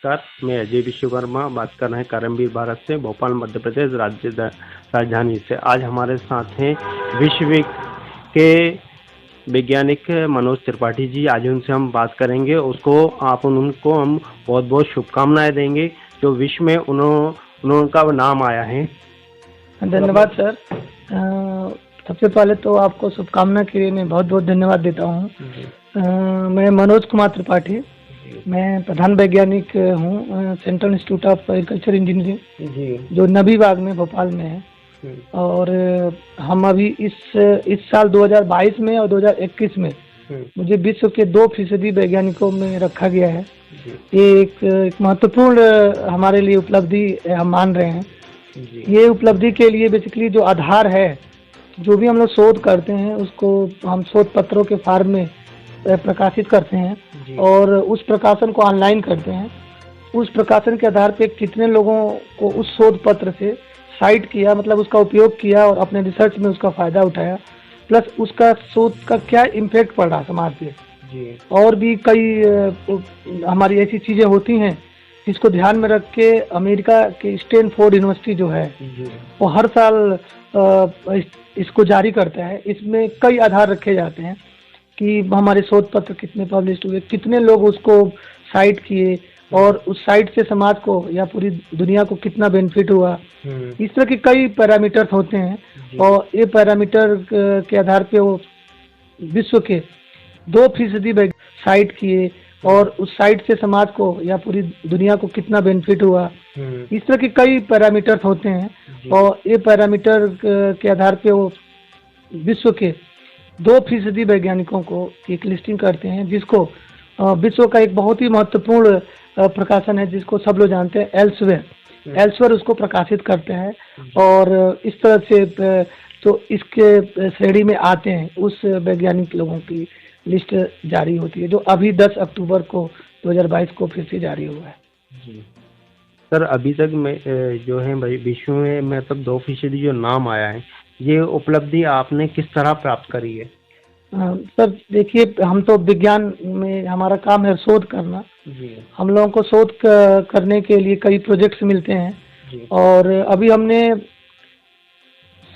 नमस्कार, मैं अजय विश्वकर्मा बात कर रहे हैं करमवीर भारत से, भोपाल मध्य प्रदेश राजधानी से। आज हमारे साथ हैं विश्व के वैज्ञानिक मनोज त्रिपाठी जी। आज उनसे हम बात करेंगे, उनको हम बहुत बहुत शुभकामनाएं देंगे जो विश्व में उनका नाम आया है। धन्यवाद सर। सबसे पहले तो आपको शुभकामना के लिए मैं बहुत बहुत धन्यवाद देता हूँ। मैं मनोज कुमार त्रिपाठी, मैं प्रधान वैज्ञानिक हूँ central institute of agriculture engineering जो नबी बाग में भोपाल में है। और हम अभी इस साल 2022 में और 2021 में मुझे विश्व के 2% वैज्ञानिकों में रखा गया है। ये एक महत्वपूर्ण हमारे लिए उपलब्धि हम मान रहे हैं। ये उपलब्धि के लिए बेसिकली जो आधार है, जो भी हम लोग शोध करते हैं उसको हम शोध पत्रों के फॉर्म में प्रकाशित करते हैं और उस प्रकाशन को ऑनलाइन करते हैं। उस प्रकाशन के आधार पे कितने लोगों को उस शोध पत्र से साइट किया, मतलब उसका उपयोग किया और अपने रिसर्च में उसका फ़ायदा उठाया, प्लस उसका शोध का क्या इम्पैक्ट पड़ रहा समाज पे। और भी कई हमारी ऐसी चीज़ें होती हैं जिसको ध्यान में रख के अमेरिका के स्टैनफोर्ड यूनिवर्सिटी जो है वो हर साल इसको जारी करता है। इसमें कई आधार रखे जाते हैं कि हमारे शोध पत्र कितने पब्लिश हुए, कितने लोग उसको साइट किए और उस साइट से समाज को या पूरी दुनिया को कितना बेनिफिट हुआ। इस तरह के कई पैरामीटर्स होते हैं और ये पैरामीटर के आधार पे वो विश्व के 2% साइट किए और उस साइट से समाज को या पूरी दुनिया को कितना बेनिफिट हुआ। इस तरह के कई पैरामीटर्स होते हैं और ये पैरामीटर के आधार पे वो विश्व के 2% वैज्ञानिकों को एक लिस्टिंग करते हैं, जिसको विश्व का एक बहुत ही महत्वपूर्ण प्रकाशन है जिसको सब लोग जानते हैं, एल्सवेयर उसको प्रकाशित करते हैं। और इस तरह से तो इसके श्रेणी में आते हैं उस वैज्ञानिक लोगों की लिस्ट जारी होती है, जो अभी 10 अक्टूबर को 2022 को फिर से जारी हुआ है। जी सर, अभी तक में जो है भाई विश्व में मतलब 2% जो नाम आया है, ये उपलब्धि आपने किस तरह प्राप्त करी है? सर देखिए, हम तो विज्ञान में हमारा काम है शोध करना। हम लोगों को शोध करने के लिए कई प्रोजेक्ट्स मिलते हैं और अभी हमने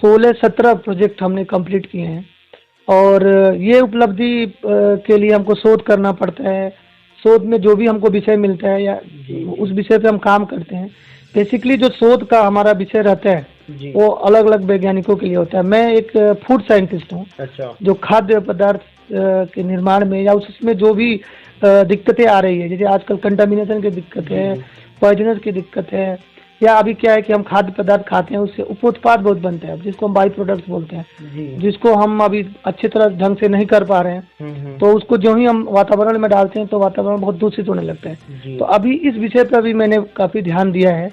16-17 प्रोजेक्ट हमने कंप्लीट किए हैं। और ये उपलब्धि के लिए हमको शोध करना पड़ता है। शोध में जो भी हमको विषय मिलता है या उस विषय पे हम काम करते हैं। बेसिकली जो शोध का हमारा विषय रहता है वो अलग अलग वैज्ञानिकों के लिए होता है। मैं एक फूड साइंटिस्ट हूँ। अच्छा। जो खाद्य पदार्थ के निर्माण में या उसमें जो भी दिक्कतें आ रही है, जैसे आजकल कंटामिनेशन की दिक्कत है, पॉइजनस की दिक्कत है, या अभी क्या है कि हम खाद्य पदार्थ खाते हैं उससे उप उत्पाद बहुत बनते हैं जिसको हम बाई प्रोडक्ट्स बोलते हैं, जिसको हम अभी अच्छी तरह ढंग से नहीं कर पा रहे हैं। तो उसको जो ही हम वातावरण में डालते हैं तो वातावरण बहुत दूषित होने लगता है। तो अभी इस विषय पर भी मैंने काफी ध्यान दिया है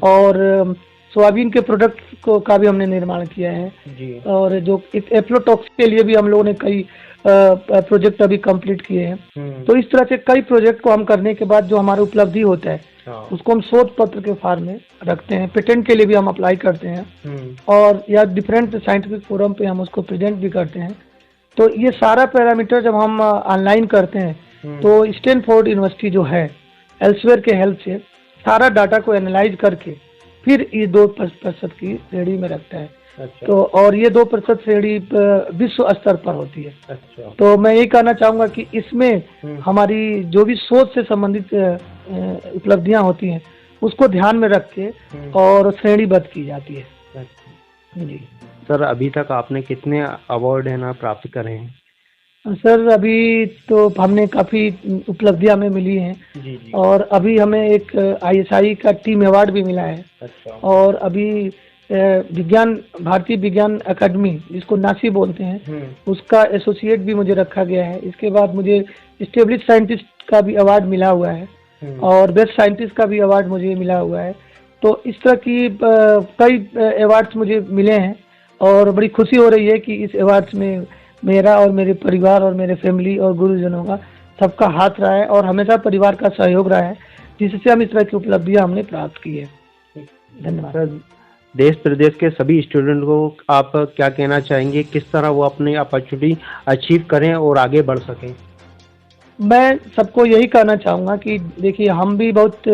और सोयाबीन के प्रोडक्ट का भी हमने निर्माण किया है। और जो एफ्लोटॉक्स के लिए भी हम लोगों ने कई प्रोजेक्ट अभी कंप्लीट किए हैं। तो इस तरह से कई प्रोजेक्ट को हम करने के बाद जो हमारा उपलब्धि होता है उसको हम शोध पत्र के फॉर्म में रखते हैं। पेटेंट के लिए भी हम अप्लाई करते हैं और या डिफरेंट साइंटिफिक फोरम पे हम उसको प्रेजेंट भी करते हैं। तो ये सारा पैरामीटर जब हम ऑनलाइन करते हैं तो स्टैनफोर्ड यूनिवर्सिटी जो है एल्सवेयर के हेल्प से सारा डाटा को एनालाइज करके फिर ये 2% की श्रेणी में रखता है। अच्छा। तो और ये 2% श्रेणी विश्व स्तर पर होती है। अच्छा। तो मैं यही कहना चाहूँगा कि इसमें हमारी जो भी शोध से संबंधित उपलब्धियां होती हैं उसको ध्यान में रख के और श्रेणीबद्ध की जाती है। अच्छा। जी सर, अभी तक आपने कितने अवार्ड है ना प्राप्त करे हैं? सर अभी तो हमने काफ़ी उपलब्धियां हमें मिली हैं। जी। और अभी हमें एक ISI का टीम अवार्ड भी मिला है। अच्छा। और अभी भारतीय विज्ञान अकादमी जिसको नासी बोलते हैं उसका एसोसिएट भी मुझे रखा गया है। इसके बाद मुझे स्टेब्लिश साइंटिस्ट का भी अवार्ड मिला हुआ है और बेस्ट साइंटिस्ट का भी अवार्ड मुझे मिला हुआ है। तो इस तरह की कई अवार्ड्स मुझे मिले हैं और बड़ी खुशी हो रही है कि इस अवार्ड्स में मेरा और मेरे परिवार और मेरे फैमिली और गुरुजनों का सबका हाथ रहा है और हमेशा परिवार का सहयोग रहा है, जिससे हम इस तरह की उपलब्धियां हमने प्राप्त की है। धन्यवाद। देश प्रदेश के सभी स्टूडेंट को आप क्या कहना चाहेंगे, किस तरह वो अपनी अपॉर्चुनिटी अचीव करें और आगे बढ़ सकें? मैं सबको यही कहना चाहूँगा कि देखिए हम भी बहुत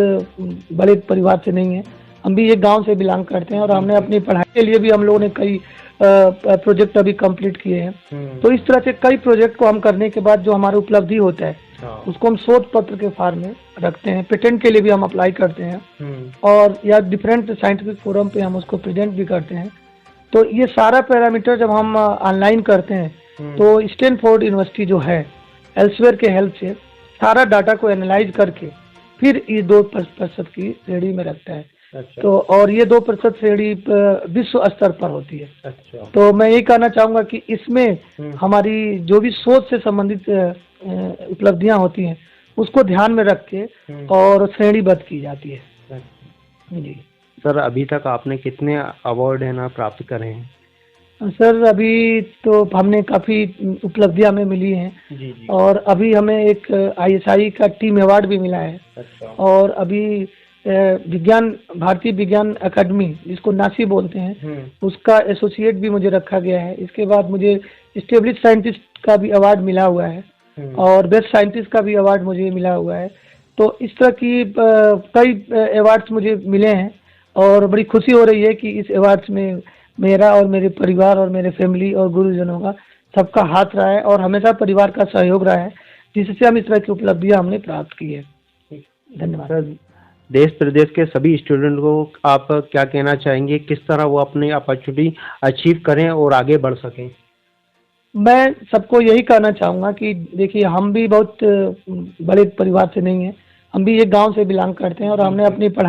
बड़े परिवार से नहीं हैं, हम भी एक गांव से बिलोंग करते हैं और हमने अपनी पढ़ाई के लिए भी हम लोगों ने कई प्रोजेक्ट अभी कंप्लीट किए हैं। तो इस तरह से कई प्रोजेक्ट को हम करने के बाद जो हमारा उपलब्धि होता है उसको हम शोध पत्र के फॉर्म में रखते हैं, पेटेंट के लिए भी हम अप्लाई करते हैं और या डिफरेंट साइंटिफिक फोरम पे हम उसको प्रेजेंट भी करते हैं। तो ये सारा पैरामीटर जब हम ऑनलाइन करते हैं तो स्टैनफोर्ड यूनिवर्सिटी जो है एल्सवेयर के हेल्प से सारा डाटा को एनालाइज करके फिर ये 2% की श्रेणी में रखता है। अच्छा। तो और ये 2% श्रेणी विश्व स्तर पर होती है। अच्छा। तो मैं यही कहना चाहूँगा कि इसमें हमारी जो भी शोध से संबंधित उपलब्धियां होती हैं उसको ध्यान में रख के और श्रेणीबद्ध की जाती है। जी सर, अभी तक आपने कितने अवार्ड है ना प्राप्त करे हैं? सर, अभी तो हमने काफ़ी उपलब्धियां हमें मिली हैं। जी जी। और अभी हमें एक ISI का टीम अवार्ड भी मिला है। अच्छा। और अभी भारतीय विज्ञान अकादमी जिसको नासी बोलते हैं उसका एसोसिएट भी मुझे रखा गया है। इसके बाद मुझे स्टेब्लिश साइंटिस्ट का भी अवार्ड मिला हुआ है और बेस्ट साइंटिस्ट का भी अवार्ड मुझे मिला हुआ है। तो इस तरह की कई अवार्ड्स मुझे मिले हैं और बड़ी खुशी हो रही है कि इस अवार्ड्स में मेरा और मेरे परिवार और मेरे फैमिली और गुरुजनों का सबका हाथ रहा है और हमेशा परिवार का सहयोग रहा है, जिससे हम इस तरह की उपलब्धियां हमने प्राप्त की है। धन्यवाद। सर, देश प्रदेश के सभी स्टूडेंट को आप क्या कहना चाहेंगे, किस तरह वो अपनी अपॉर्चुनिटी अचीव करें और आगे बढ़ सकें? मैं सबको यही कहना चाहूँगा कि देखिए हम भी बहुत बड़े परिवार से नहीं हैं, हम भी एक गांव से बिलोंग करते हैं और हमने अपनी पढ़ाई